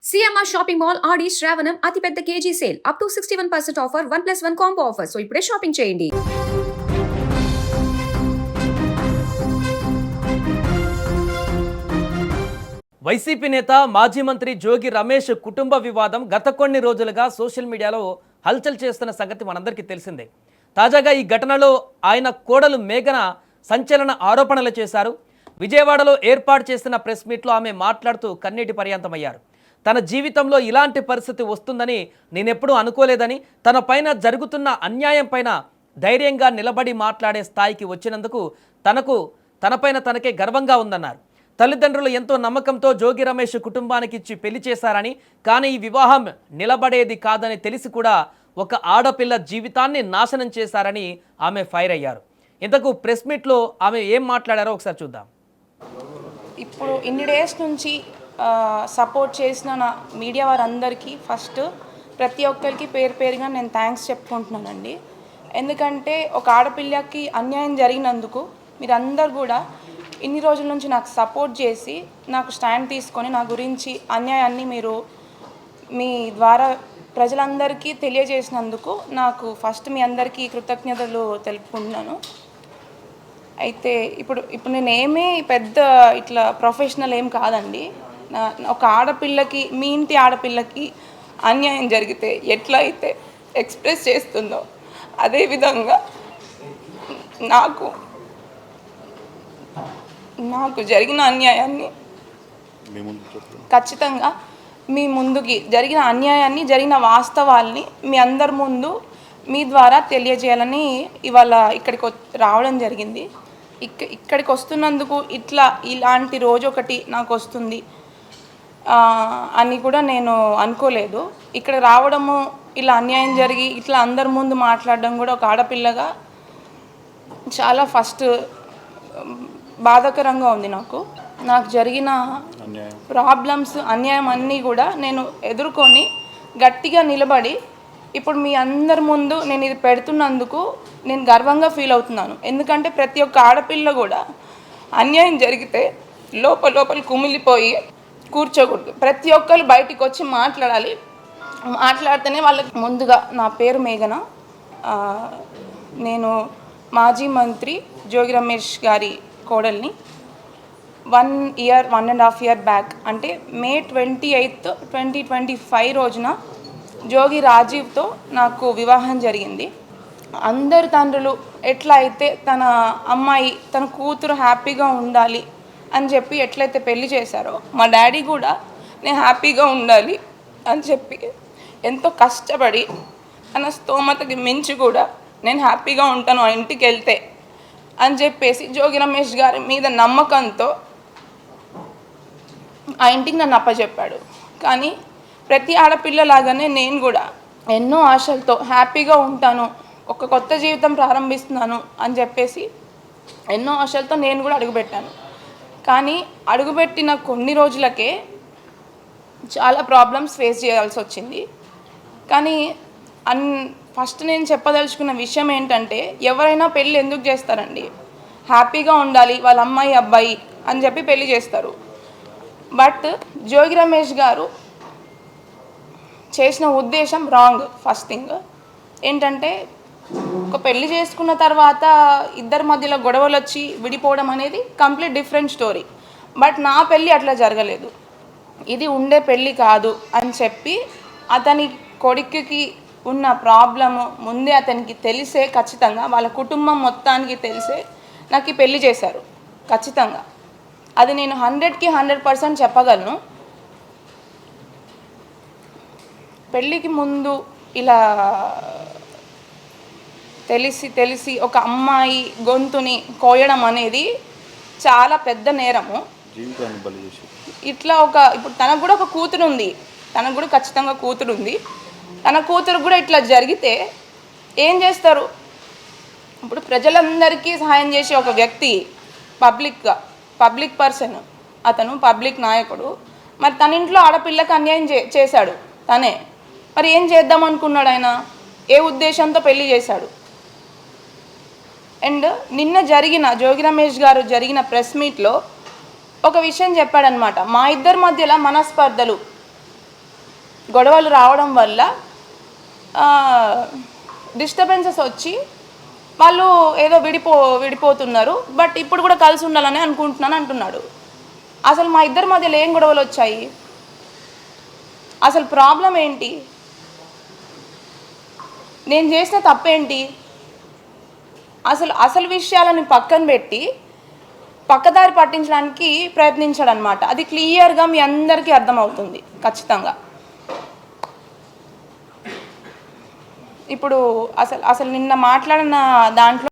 CMR shopping mall ఆడి శ్రావణం అతిపెద్ద KG sale up to 61% offer 1+1 combo offer. So ఇప్పుడే shopping చేయండి. వైసీపీ నేత మాజీ మంత్రి జోగి రమేష్ కుటుంబ వివాదం గత కొన్ని రోజులుగా సోషల్ మీడియాలో హల్చల్ చేస్తున్న సంగతి మనందరికీ తెలిసిందే. తాజాగా ఈ ఘటనలో ఆయన కోడలు మేఘన సంచలన ఆరోపణలు చేశారు. విజయవాడలో ఏర్పాటు చేసిన ప్రెస్ మీట్లో ఆమె మాట్లాడుతూ కన్నీటి పర్యంతమయ్యారు. తన జీవితంలో ఇలాంటి పరిస్థితి వస్తుందని నేనెప్పుడూ అనుకోలేదని, తన పైన జరుగుతున్న అన్యాయం పైన ధైర్యంగా నిలబడి మాట్లాడే స్థాయికి వచ్చినందుకు తనపైన తనకే గర్వంగా ఉందన్నారు. తల్లిదండ్రులు ఎంతో నమ్మకంతో జోగి రమేష్ కుటుంబానికి ఇచ్చి పెళ్లి చేశారని, కానీ ఈ వివాహం నిలబడేది కాదని తెలిసి కూడా ఒక ఆడపిల్ల జీవితాన్ని నాశనం చేశారని ఆమె ఫైర్ అయ్యారు. ఇంతకు ప్రెస్ మీట్లో ఆమె ఏం మాట్లాడారో ఒకసారి చూద్దాం. ఇప్పుడు ఇన్ని డేస్ నుంచి సపోర్ట్ చేసిన నా మీడియా వారందరికీ ఫస్ట్ ప్రతి ఒక్కరికి పేరు పేరుగా నేను థ్యాంక్స్ చెప్పుకుంటున్నానండి. ఎందుకంటే ఒక ఆడపిల్లకి అన్యాయం జరిగినందుకు మీరందరూ కూడా ఇన్ని రోజుల నుంచి నాకు సపోర్ట్ చేసి నాకు స్టాండ్ తీసుకొని నా గురించి అన్యాయాన్ని మీరు మీ ద్వారా ప్రజలందరికీ తెలియజేసినందుకు నాకు ఫస్ట్ మీ అందరికీ కృతజ్ఞతలు తెలుపుకుంటున్నాను. అయితే ఇప్పుడు నేనేమీ పెద్ద ఇట్లా ప్రొఫెషనల్ ఏం కాదండి. ఒక ఆడపిల్లకి, మీ ఇంటి ఆడపిల్లకి అన్యాయం జరిగితే ఎట్లా అయితే ఎక్స్ప్రెస్ చేస్తుందో అదేవిధంగా నాకు జరిగిన అన్యాయాన్ని ఖచ్చితంగా మీ ముందుకి జరిగిన అన్యాయాన్ని, జరిగిన వాస్తవాల్ని మీ అందరి ముందు మీ ద్వారా తెలియజేయాలని ఇవాళ ఇక్కడికి రావడం జరిగింది. ఇక్కడికి వస్తున్నందుకు ఇలాంటి రోజు ఒకటి నాకు వస్తుంది అని కూడా నేను అనుకోలేదు. ఇక్కడ రావడము, ఇలా అన్యాయం జరిగి ఇట్లా అందరి ముందు మాట్లాడడం కూడా ఒక ఆడపిల్లగా చాలా ఫస్ట్ బాధాకరంగా ఉంది. నాకు జరిగిన ప్రాబ్లమ్స్, అన్యాయం అన్నీ కూడా నేను ఎదుర్కొని గట్టిగా నిలబడి ఇప్పుడు మీ అందరి ముందు నేను ఇది పెడుతున్నందుకు నేను గర్వంగా ఫీల్ అవుతున్నాను. ఎందుకంటే ప్రతి ఒక్క ఆడపిల్ల కూడా అన్యాయం జరిగితే లోపల కుమిలిపోయి కూర్చోకూడదు. ప్రతి ఒక్కరు బయటికి వచ్చి మాట్లాడాలి. మాట్లాడితేనే వాళ్ళకి ముందుగా నా పేరు మేఘన. నేను మాజీ మంత్రి జోగి రమేష్ గారి కోడల్ని. 1.5 year బ్యాక్ అంటే May 28, 2025 రోజున జోగి రాజీవ్తో నాకు వివాహం జరిగింది. అందరు తండ్రులు ఎట్లా అయితే తన అమ్మాయి, తన కూతురు హ్యాపీగా ఉండాలి అని చెప్పి ఎట్లయితే పెళ్లి చేశారో, మా డాడీ కూడా నేను హ్యాపీగా ఉండాలి అని చెప్పి ఎంతో కష్టపడి తన స్తోమతకి మించి కూడా నేను హ్యాపీగా ఉంటాను ఆ ఇంటికి వెళ్తే అని చెప్పేసి జోగి రమేష్ గారి మీద నమ్మకంతో ఆ ఇంటికి నన్ను అప్పచెప్పాడు. కానీ ప్రతి ఆడపిల్లలాగానే నేను కూడా ఎన్నో ఆశలతో హ్యాపీగా ఉంటాను, ఒక కొత్త జీవితం ప్రారంభిస్తున్నాను అని చెప్పేసి ఎన్నో ఆశలతో నేను కూడా అడుగుపెట్టాను. కానీ అడుగుపెట్టిన కొన్ని రోజులకే చాలా ప్రాబ్లమ్స్ ఫేస్ చేయాల్సి వచ్చింది. కానీ ఫస్ట్ నేను చెప్పదలుచుకున్న విషయం ఏంటంటే, ఎవరైనా పెళ్ళి ఎందుకు చేస్తారండి? హ్యాపీగా ఉండాలి వాళ్ళ అమ్మాయి అబ్బాయి అని చెప్పి పెళ్ళి చేస్తారు. బట్ జోగి రమేష్ గారు చేసిన ఉద్దేశం రాంగ్. ఫస్ట్ థింగ్ ఏంటంటే, ఒక పెళ్లి చేసుకున్న తర్వాత ఇద్దరి మధ్యలో గొడవలు వచ్చి విడిపోవడం అనేది కంప్లీట్ డిఫరెంట్ స్టోరీ. బట్ నా పెళ్ళి అట్లా జరగలేదు. ఇది ఉండే పెళ్ళి కాదు అని చెప్పి అతని కొడుకుకి ఉన్న ప్రాబ్లము ముందే అతనికి తెలిసే, ఖచ్చితంగా వాళ్ళ కుటుంబం మొత్తానికి తెలిసే నాకు ఈ పెళ్ళి చేశారు. ఖచ్చితంగా అది నేను 100కి 100% చెప్పగలను. పెళ్ళికి ముందు ఇలా తెలిసి ఒక అమ్మాయి గొంతుని కోయడం అనేది చాలా పెద్ద నేరము. ఇట్లా ఇప్పుడు తనకు కూడా ఒక కూతురు ఉంది, తనకు కూడా ఖచ్చితంగా కూతురు ఉంది. తన కూతురు కూడా ఇట్లా జరిగితే ఏం చేస్తారు? ఇప్పుడు ప్రజలందరికీ సహాయం చేసే ఒక వ్యక్తి, పబ్లిక్ పర్సన్, అతను పబ్లిక్ నాయకుడు. మరి తన ఇంట్లో ఆడపిల్లకి అన్యాయం చేశాడు తనే. మరి ఏం చేద్దాం అనుకున్నాడు ఆయన? ఏ ఉద్దేశంతో పెళ్లి చేశాడు? అండ్ నిన్న జోగి రమేష్ గారు జరిగిన ప్రెస్ మీట్లో ఒక విషయం చెప్పాడనమాట. మా ఇద్దరి మధ్యలో మనస్పర్ధలు గొడవలు రావడం వల్ల డిస్టర్బెన్సెస్ వచ్చి వాళ్ళు ఏదో విడిపోతున్నారు, బట్ ఇప్పుడు కూడా కలిసి ఉండాలని అనుకుంటున్నాను అంటున్నాడు. అసలు మా ఇద్దరి మధ్యలో ఏం గొడవలు వచ్చాయి? అసలు ప్రాబ్లం ఏంటి? నేను చేసిన తప్పేంటి? అసలు విషయాలను పక్కన పెట్టి పక్కదారి పట్టించడానికి ప్రయత్నించాడు అనమాట. అది క్లియర్గా మీ అందరికీ అర్థమవుతుంది ఖచ్చితంగా. ఇప్పుడు అసలు నిన్న మాట్లాడిన దాంట్లో